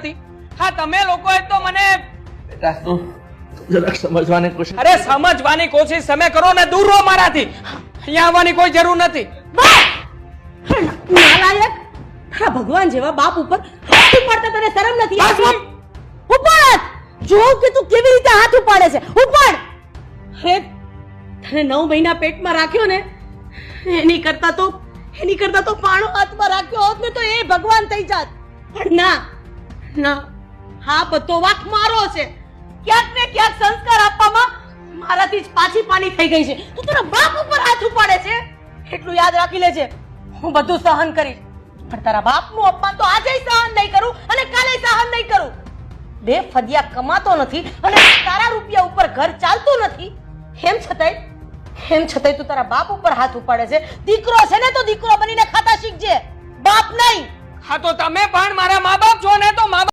નથી? હા, તમે લોકોએ તો મને બેટા તું જરાક સમજવાની કોશિશ. અરે સમજવાની કોશિશ તમે કરો ને, દૂર રહો મારાથી. અહીંયા આવવાની કોઈ જરૂર નથી. નાલાયક! તારા ભગવાન જેવા બાપ ઉપર હાથ ઉપાડતા તને શરમ નથી આવતી? ઉપાડ! જો કે તું કેવી રીતે હાથ ઉપાડે છે. ઉપાડ! અરે તને 9 મહિના પેટમાં રાખ્યો ને, એની કરતા તો પાણો હાથમાં રાખ્યો હોત ને તો એ ભગવાન થઈ જાત. પણ ના, હા બધો વાંક મારો છે. ક્યાંક ને ક્યાંક સંસ્કાર આપવામાં મારાથી જ પાછી પાની થઈ ગઈ છે. તું તારા બાપ ઉપર હાથ ઉપાડે છે. એટલું યાદ રાખી લેજે, હું બધું સહન કરીશ, પણ તારા બાપનું અપમાન તો આજે સહન નહીં કરું અને કાલે સહન નહીં કરું. 2 ફદિયા કમાતો નથી અને તારા રૂપિયા ઉપર ઘર ચાલતું નથી. એમ છતાંય તું તારા બાપ ઉપર હાથ ઉપાડે છે. દીકરો છે ને તો દીકરો બનીને ખાતા શીખજે, બાપ નહીં. હા, તો તમે પણ મારા મા બાપ છો ને, તો મા